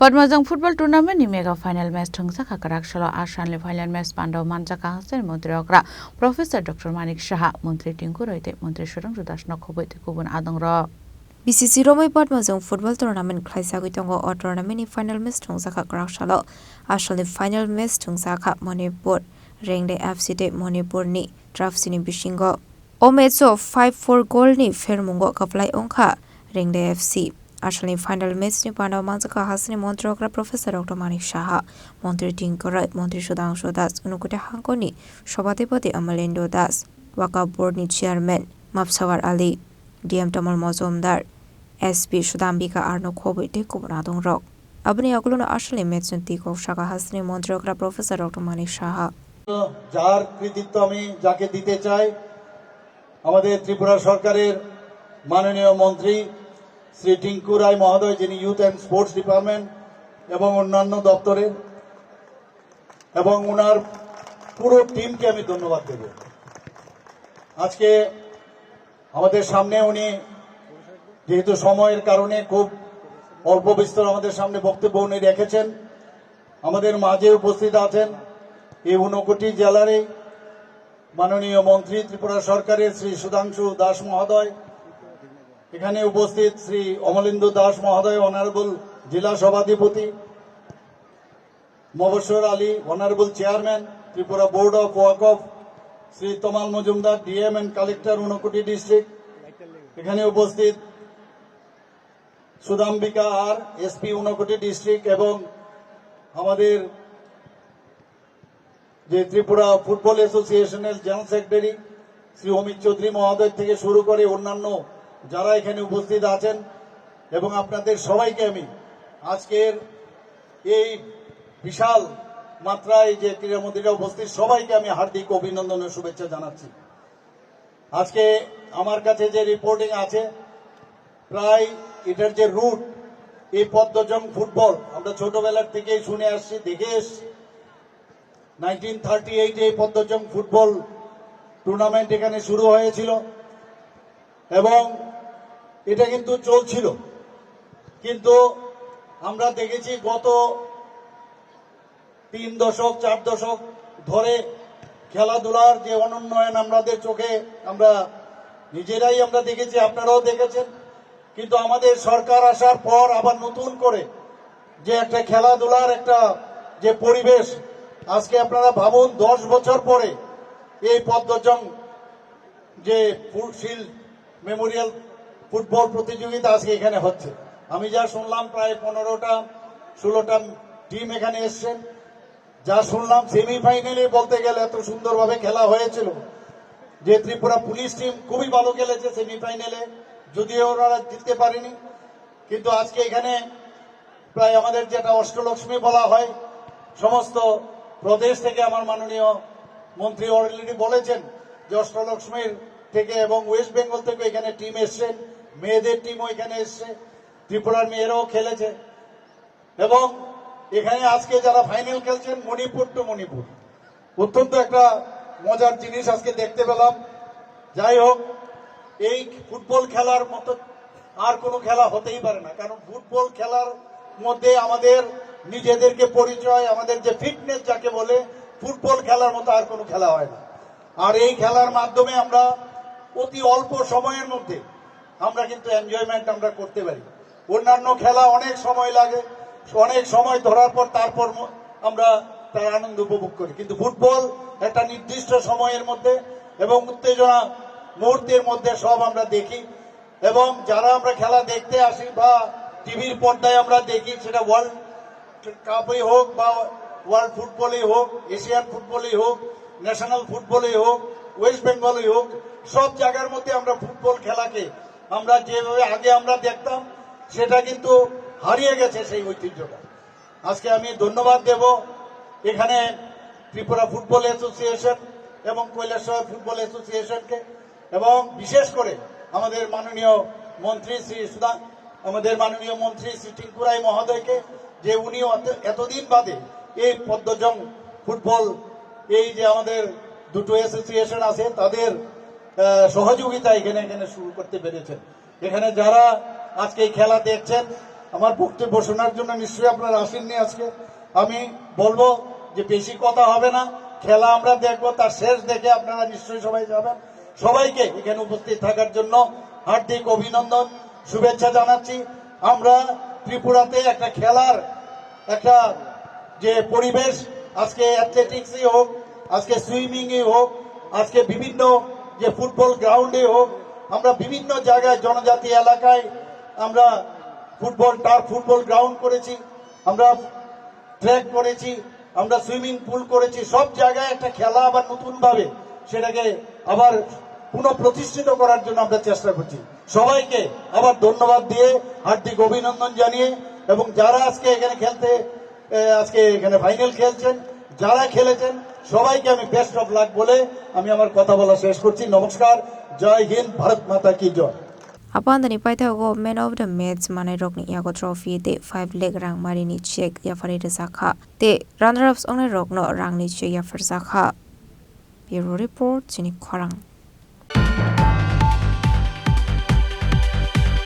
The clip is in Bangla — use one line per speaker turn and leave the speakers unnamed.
पद्मजों football tournament mega final match थंसा खाकाराक सल आसानले फाइनल मैच पांडव मानजाका हासिन मंत्री अग्रा प्रोफेसर डॉक्टर मानिक साहा मंत्री टिंकु रयते मंत्री सुरंजु दास नखबैते गुबुन आदंग र
BCC Romai Padmazong football tournament Klaisagui Tongo or tournament final match Tungsaka Krakshalo. Actually final match Tungsaka Manipur Rengde FC de Manipur ni Drafsini Bishingo. Ometso 5-4 goal ni Fermungo Kaplai Onka Rengde FC. Actually final match ni Panda Manzaka Hasni Montrogra Professor Dr. Manik Saha Montri Tinkorat Montri Sudang Sodas Unukuta Hankoni Shobatepoti Amalendo Das Waka Board ni Chairman Mapsawar Ali DM Tamal Mozomdar SP Sudambika Arno Kobe de Kubradong Rock. Abni Aguluna Ashley Metsun Tiko Shaka Hasni Montrogra Professor Dr. Manik Saha.
যার কৃতিত্ব আমি যাকে দিতে চাই আমাদের ত্রিপুরা সরকারের মাননীয় মন্ত্রী শ্রী টিঙ্কু রায় মহোদয় যিনি ইউথ এন্ড স্পোর্টস ডিপার্টমেন্ট এবং অন্যান্য দপ্তরের এবং ওনার পুরো টিমকে আমি ধন্যবাদ দেব। আজকে আমাদের সামনে উনি যেহেতু সময়ের কারণে খুব অল্প বিস্তর আমাদের সামনে বক্তব্য উনি রেখেছেন, আমাদের মাঝে উপস্থিত আছেন এই 59 জেলারই মাননীয় মন্ত্রী ত্রিপুরা সরকারের শ্রী সুধাংশু দাস মহোদয়, এখানে উপস্থিত শ্রী অমলেন্দু দাস মহোদয় অনারেবল জেলা সভাধিপতি, Mobaswar Ali honourable chairman Tripura board of Waqf, Shri Tamal Majumdar DM and collector 59 district, এখানে উপস্থিত সুদাম্বিকা আর এসপি 59 ডিস্ট্রিক্ট এবং আমাদের যে ত্রিপুরা ফুটবল অ্যাসোসিয়েশনের জেনারেল সেক্রেটারি শ্রী অমিত চৌধুরী মহোদয় থেকে শুরু করে অন্যান্য যারা এখানে উপস্থিত আছেন এবং আপনাদের সবাইকে আমি আজকের এই বিশাল মাত্রায় যে ক্রীড়ামন্ত্রীরা উপস্থিত সবাইকে আমি হার্দিক অভিনন্দন ও শুভেচ্ছা জানাচ্ছি। আজকে আমার কাছে যে রিপোর্টিং আছে প্রায় এটার যে রুট এই পদ্মজং ফুটবল আমরা ছোটবেলার থেকেই শুনে আসছি, দেখে এসছি। 1938 এই পদ্মজং ফুটবল টুর্নামেন্ট এখানে শুরু হয়েছিল এবং এটা কিন্তু চলছিল, কিন্তু আমরা দেখেছি গত 3 দশক 4 দশক ধরে খেলাধুলার যে অনুন্নয়ন আমাদের চোখে আমরা নিজেরাই আমরা দেখেছি, আপনারাও দেখেছেন। কিন্তু আমাদের সরকার আসার পর আবার নতুন করে যে একটা খেলাধুলার একটা যে পরিবেশ, আজকে আপনারা ভাবুন 10 বছর পরে এই পদ্মজং যে শিল্ড মেমোরিয়াল ফুটবল প্রতিযোগিতা আজকে এখানে হচ্ছে। আমি যা শুনলাম প্রায় 15টা-16টা টিম এখানে এসছেন, যা শুনলাম সেমিফাইনালে বলতে গেলে এত সুন্দরভাবে খেলা হয়েছিল যে ত্রিপুরা পুলিশ টিম খুবই ভালো খেলেছে সেমিফাইনালে, যদিও ওরা জিততে পারেনি। কিন্তু আজকে এখানে প্রায় আমাদের যেটা অষ্টলক্ষ্মী বলা হয় সমস্ত প্রদেশ থেকে আমার মাননীয় মন্ত্রী অলরেডি বলেছেন যে অষ্টলক্ষ্মীর থেকে এবং ওয়েস্ট বেঙ্গল থেকে এখানে টিম এসছেন, মেয়েদের টিমও এখানে এসছে, ত্রিপুরার মেয়েরাও খেলেছে এবং এখানে আজকে যারা ফাইনাল খেলছেন মণিপুর টু মণিপুর, অত্যন্ত একটা মজার জিনিস আজকে দেখতে পেলাম। যাই হোক, এই ফুটবল খেলার মতো আর কোনো খেলা হতেই পারে না, কারণ ফুটবল খেলার মধ্যে আমাদের নিজেদেরকে পরিচয়, আমাদের যে ফিটনেস যাকে বলে, ফুটবল খেলার মতো আর কোনো খেলা হয় না। আর এই খেলার মাধ্যমে আমরা অতি অল্প সময়ের মধ্যে আমরা কিন্তু এনজয়মেন্ট আমরা করতে পারি। অন্যান্য খেলা অনেক সময় লাগে, অনেক সময় ধরার পর তারপর আমরা তার আনন্দ উপভোগ করি, কিন্তু ফুটবল একটা নির্দিষ্ট সময়ের মধ্যে এবং উত্তেজনা মুহূর্তের মধ্যে সব আমরা দেখি। এবং যারা আমরা খেলা দেখতে আসি বা টিভির পর্দায় আমরা দেখি, সেটা ওয়ার্ল্ড কাপই হোক বা ওয়ার্ল্ড ফুটবলই হোক, এশিয়ান ফুটবলই হোক, ন্যাশনাল ফুটবলই হোক, ওয়েস্ট বেঙ্গলই হোক, সব জায়গার মধ্যে আমরা ফুটবল খেলাকে আমরা যেভাবে আগে আমরা দেখতাম সেটা কিন্তু হারিয়ে গেছে সেই ঐতিহ্যটা। আজকে আমি ধন্যবাদ দেব এখানে ত্রিপুরা ফুটবল অ্যাসোসিয়েশন এবং কৈলাসহর ফুটবল অ্যাসোসিয়েশনকে এবং বিশেষ করে আমাদের মাননীয় মন্ত্রী শ্রী টিঙ্কু রায় মহোদয়কে, যে উনি এতদিন বাদে এই পদ্মজং ফুটবল এই যে আমাদের দুটো অ্যাসোসিয়েশন আছে তাদের সহযোগিতা এখানে শুরু করতে পেরেছেন। এখানে যারা আজকে এই খেলা দেখছেন আমার বক্তব্য শোনার জন্য নিশ্চয়ই আপনারা আসেননি আজকে। আমি বলবো যে বেশি কথা হবে না, খেলা আমরা দেখবো, তার শেষ দেখে আপনারা নিশ্চয়ই সবাই যাবেন। সবাইকে এখানে উপস্থিত থাকার জন্য হার্দিক অভিনন্দন, শুভেচ্ছা জানাচ্ছি। আমরা ত্রিপুরাতে একটা খেলার একটা যে পরিবেশ, আজকে অ্যাথলেটিক্সই হোক, আজকে সুইমিংই হোক, আজকে বিভিন্ন যে ফুটবল গ্রাউন্ডে হোক, আমরা বিভিন্ন জায়গায় জনজাতি এলাকায় আমরা টার্ফ ফুটবল গ্রাউন্ড করেছি, আমরা ট্র্যাক করেছি, আমরা সুইমিং পুল করেছি। সব জায়গায় একটা খেলা আবার নতুন ভাবে সেটাকে আবার পুনঃপ্রতিষ্ঠিত করার জন্য আমরা চেষ্টা করছি। সবাইকে আবার ধন্যবাদ দিয়ে হার্দিক অভিনন্দন জানিয়ে, এবং যারা আজকে এখানে ফাইনাল খেলছেন, যারা খেলেছেন, সবাইকে আমি বেস্ট অফ লাক বলে আমি আমার কথা বলা শেষ করছি। নমস্কার, জয় হিন্দ, ভারত মাতা কি জয়।
Apandani paithago man of the match manai rokni yago trophy te 5 leg rang marini check yafari de sakha te runner ups only rokno rangni check yafar sakha. Bureau report chini khorang.